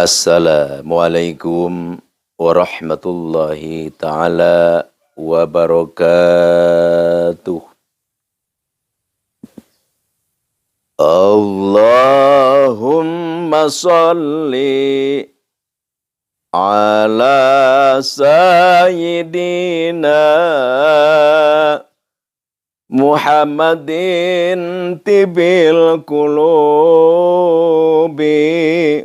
Assalamualaikum warahmatullahi ta'ala wabarakatuh. Allahumma salli ala sayyidina Muhammadin tibil qulubi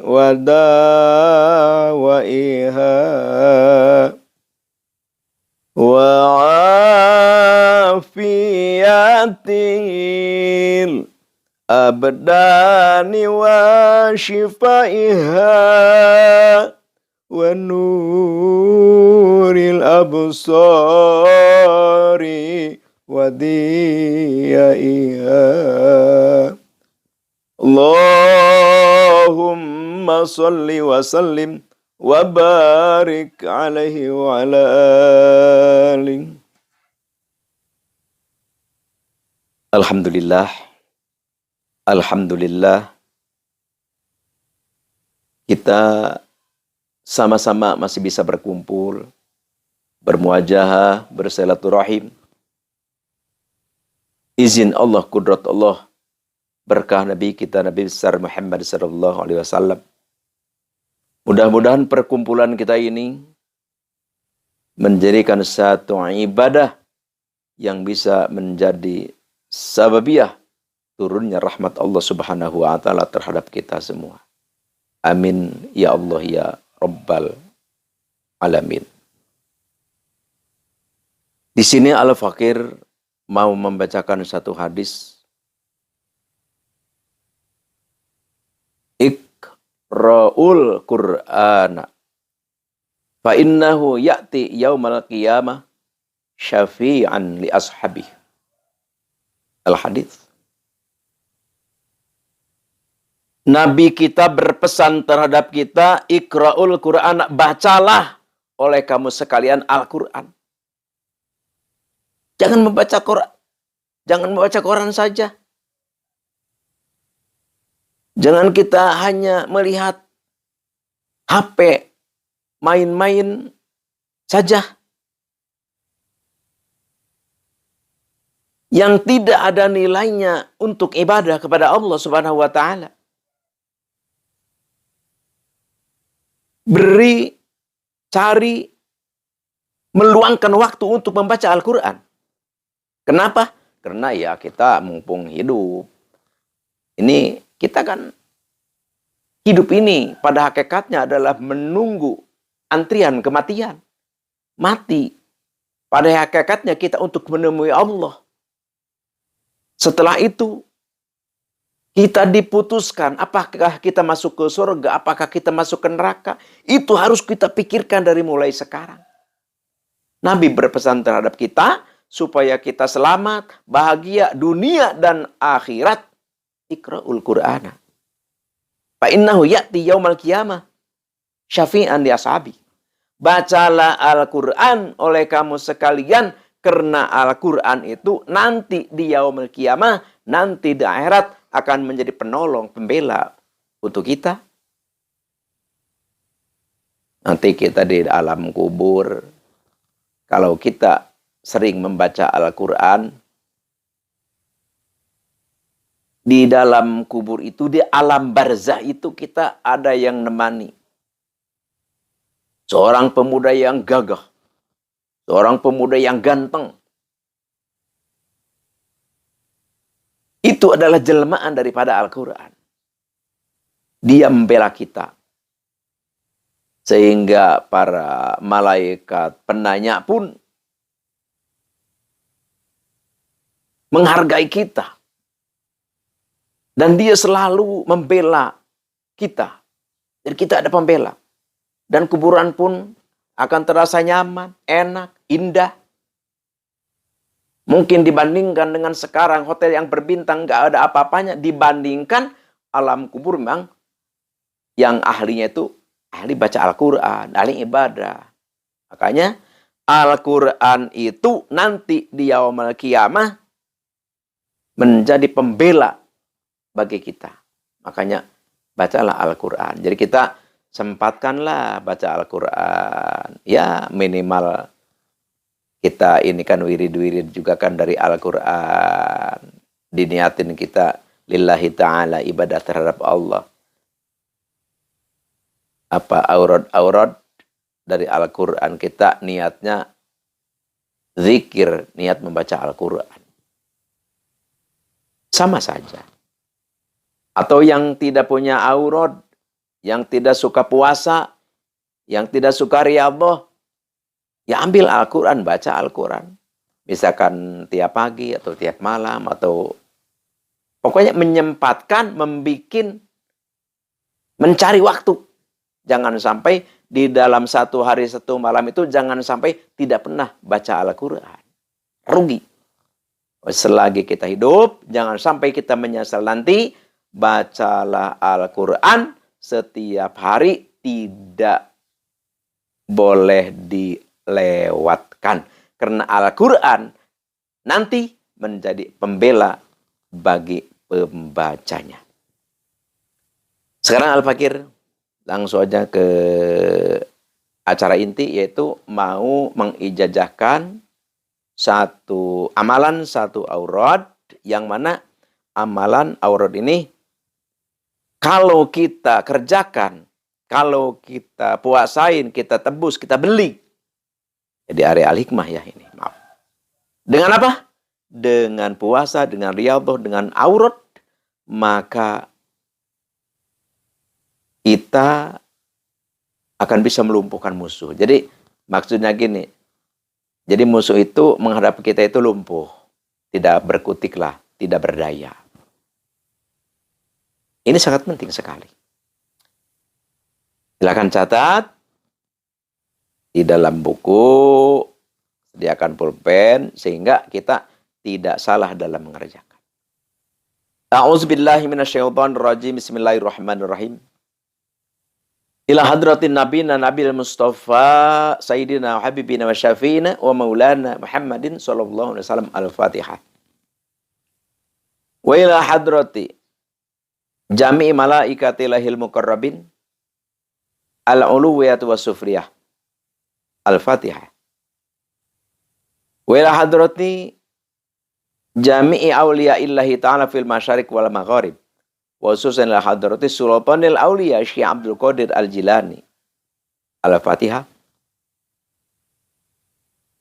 wa dawaiha wa afiyatil abdani wa shifaiha wa nuril absari wadiyaiha. Allahumma salli wa sallim wa barik alaihi wa ala alihi. Alhamdulillah, alhamdulillah, kita sama-sama masih bisa berkumpul, bermuajahah, bersilaturahim. Izin Allah, kudrat Allah, berkah Nabi kita Nabi besar Muhammad sallallahu alaihi wasallam. Mudah-mudahan perkumpulan kita ini menjadikan satu ibadah yang bisa menjadi sababiyah turunnya rahmat Allah Subhanahu wa taala terhadap kita semua. Amin ya Allah ya Rabbal alamin. Di sini Al-Fakir mau membacakan satu hadis. Iqra'ul Qur'ana fa innahu ya'ti yaumal qiyamah syafi'an li ashabih. Al-hadis. Nabi kita berpesan terhadap kita, Iqra'ul Qur'ana, bacalah oleh kamu sekalian Al-Qur'an. Jangan membaca Quran. Jangan membaca Quran saja. Jangan kita hanya melihat HP, main-main saja. Yang tidak ada nilainya untuk ibadah kepada Allah Subhanahu wa taala. Beri, cari, meluangkan waktu untuk membaca Al-Quran. Kenapa? Karena ya kita mumpung hidup. Ini kita kan hidup ini pada hakikatnya adalah menunggu antrian kematian. Mati. Pada hakikatnya kita untuk menemui Allah. Setelah itu kita diputuskan apakah kita masuk ke surga, apakah kita masuk ke neraka. Itu harus kita pikirkan dari mulai sekarang. Nabi berpesan terhadap kita supaya kita selamat, bahagia dunia dan akhirat. Iqra'ul Qur'ana fa innahu ya'ti yaumal qiyamah syafi'an li ashabi. Bacalah Al-Qur'an oleh kamu sekalian, karena Al-Qur'an itu nanti di yaumul qiyamah, nanti di akhirat akan menjadi penolong, pembela untuk kita. Nanti kita di alam kubur, kalau kita sering membaca Al-Quran, di dalam kubur itu, di alam barzah itu kita ada yang nemani. Seorang pemuda yang gagah, seorang pemuda yang ganteng. Itu adalah jelmaan daripada Al-Quran. Dia membela kita. Sehingga para malaikat penanya pun menghargai kita. Dan dia selalu membela kita. Dan kita ada pembela. Dan kuburan pun akan terasa nyaman, enak, indah. Mungkin dibandingkan dengan sekarang hotel yang berbintang gak ada apa-apanya. Dibandingkan alam kubur memang yang ahlinya itu ahli baca Al-Quran, ahli ibadah. Makanya Al-Quran itu nanti di yaumul qiyamah menjadi pembela bagi kita. Makanya bacalah Al-Quran. Jadi kita sempatkanlah baca Al-Quran. Ya minimal kita ini kan wirid-wirid juga kan dari Al-Quran. Diniatin kita lillahi ta'ala ibadah terhadap Allah. Apa aurat-aurat dari Al-Quran kita niatnya zikir, niat membaca Al-Quran. Sama saja. Atau yang tidak punya aurat, yang tidak suka puasa, yang tidak suka riyadhah, ya ambil Al-Quran, baca Al-Quran. Misalkan tiap pagi atau tiap malam atau pokoknya menyempatkan, mencari waktu. Jangan sampai di dalam satu hari satu malam itu jangan sampai tidak pernah baca Al-Quran. Rugi. Selagi kita hidup, jangan sampai kita menyesal nanti. Bacalah Al-Quran setiap hari, tidak boleh dilewatkan. Karena Al-Quran nanti menjadi pembela bagi pembacanya. Sekarang Al-Fakir langsung aja ke acara inti, yaitu mau mengijazahkan satu amalan, satu aurat, yang mana amalan aurat ini kalau kita kerjakan, kalau kita puasain, kita tebus, kita beli. Jadi area al-hikmah ya ini, maaf. Dengan apa? Dengan puasa, dengan riyadhah, dengan aurat, maka kita akan bisa melumpuhkan musuh. Jadi maksudnya gini, jadi musuh itu menghadapi kita itu lumpuh, tidak berkutiklah, tidak berdaya. Ini sangat penting sekali. Silakan catat di dalam buku, sediakan pulpen sehingga kita tidak salah dalam mengerjakan. A'udzubillahi minasyaitonir rajim. Bismillahirrahmanirrahim. Ila hadratin nabiyina nabil mustafa sayyidina habibina wa syafiina wa maulana Muhammadin sallallahu alaihi wasallam. Al-Fatihah. Wa ila hadrati jami'i malaikatilahil muqarrabin al-uluwiyatu was-sufriyah. Al-Fatihah. Wa ila hadrati jami'i awliyaillahi ta'ala fil masyarik wal magharib. Khususan ila hadrati sultanil awliya Syekh Abdul Qadir Al-Jilani. Al-Fatihah.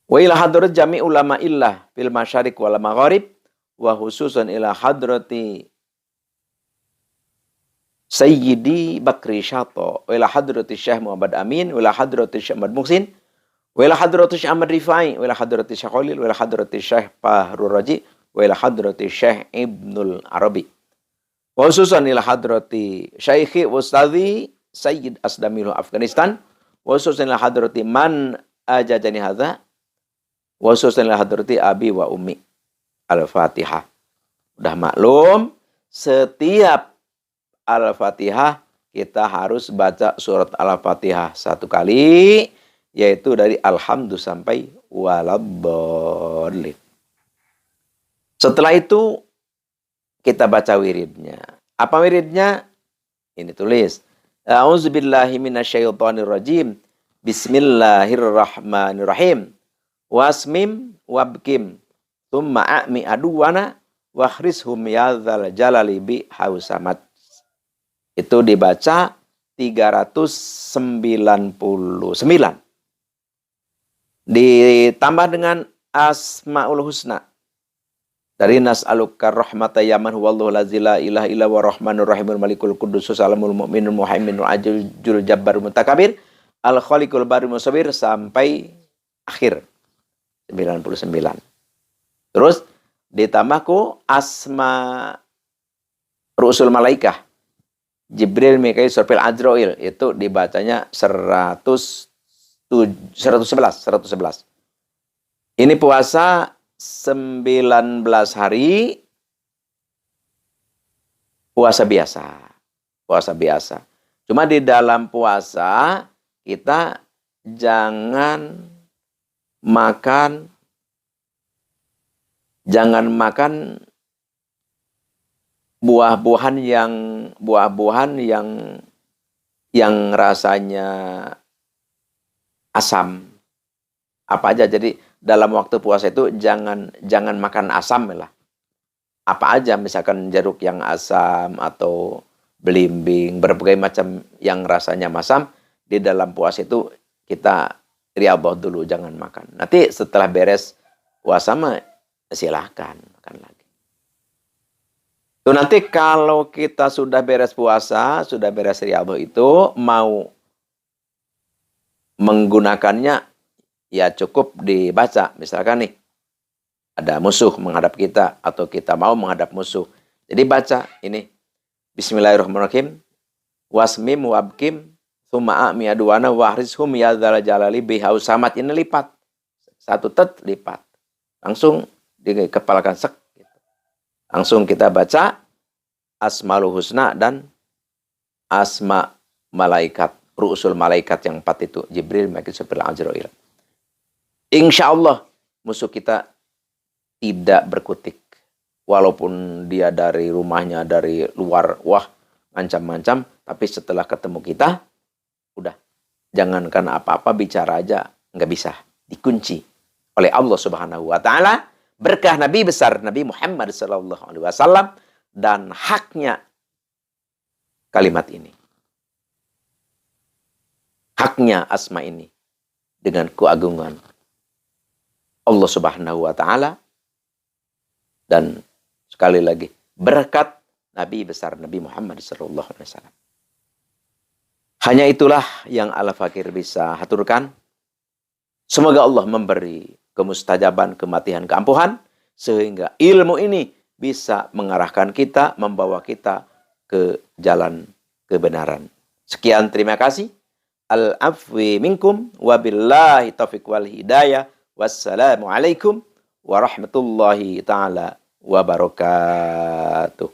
Wa ila hadrat jami' ulama illah fil masyarik wal magharib wa khususan ila hadrati Sayyidi Bakri Syato wa ila hadrati Syekh Muhammad Amin wa ila hadrati Syekh Ahmad Muhsin wa ila hadrati Syekh Ahmad Rifai wa ila hadrati Syekh Khalil wa ila hadrati Syekh Fahrur Raji wa ila hadrati Syekh Ibnul Arabi. Khususan ila hadrati Syekhi Ustadhi Sayyid Asdamil Afghanistan. Khususan ila hadrati man ajajani hadza. Khususan ila hadrati abi wa ummi. Al-Fatihah. Udah maklum, setiap Al-Fatihah kita harus baca surat Al-Fatihah satu kali, yaitu dari Alhamdulillah sampai Waladhdallin. Setelah itu kita baca wiridnya. Apa wiridnya? Ini tulis. A'udzubillahi minasyaitonirrajim. Bismillahirrahmanirrahim. Wasmim wabkim. Thumma a'mi aduwana. Wakhrishum yadzal jalali bi hausamat. Itu dibaca 399. Ditambah dengan Asmaul Husna. Dari nas'aluka rahmata yaman huwallahu la ilaha illa wa rahmanur rahimul malikul qudusus salamul mu'minul muhaiminul ajil jabbarul mutakabir al khaliqul barul musawwir sampai akhir 99. Terus ditambahku asma rusul malaikah Jibril, Mikail, Israfil, Azrail, itu dibacanya 111. Ini puasa 19 hari, puasa biasa. Puasa biasa. Cuma di dalam puasa kita jangan makan buah-buahan yang yang rasanya asam, apa aja. Jadi dalam waktu puasa itu jangan makan asam lah. Apa aja, misalkan jeruk yang asam atau belimbing, berbagai macam yang rasanya masam, di dalam puasa itu kita riyadhah dulu, jangan makan. Nanti setelah beres puasa mah silahkan makan lagi. Tuh nanti kalau kita sudah beres puasa, sudah beres riyadhah itu, mau menggunakannya ya cukup dibaca. Misalkan nih, ada musuh menghadap kita atau kita mau menghadap musuh. Jadi baca ini, Bismillahirrahmanirrahim. Wasmim wabkim thumma a'mi aduwana wahrishum ya dzal jalali bihau samat. Ini lipat. Satu tet lipat. Langsung dikepalakan sek. Gitu. Langsung kita baca Asmaul Husna dan asma malaikat. Ru'usul malaikat yang 4 itu. Jibril, Mika'il, Israfil, Azrail. Insya Allah musuh kita tidak berkutik. Walaupun dia dari rumahnya, dari luar, wah, ngancam-ngancam. Tapi setelah ketemu kita, udah. Jangankan apa-apa, bicara aja nggak bisa. Dikunci oleh Allah Subhanahu wa Ta'ala. Berkah Nabi besar, Nabi Muhammad SAW. Dan haknya kalimat ini. Haknya asma ini. Dengan keagungan Allah Subhanahu wa Ta'ala. Dan sekali lagi, berkat Nabi besar Nabi Muhammad SAW. Hanya itulah yang Al-Fakir bisa haturkan. Semoga Allah memberi kemustajaban, kematian, keampuhan, sehingga ilmu ini bisa mengarahkan kita, membawa kita ke jalan kebenaran. Sekian, terima kasih. Al-afwi minkum, wabillahi taufiq wal hidayah. Wassalamualaikum warahmatullahi ta'ala wabarakatuh.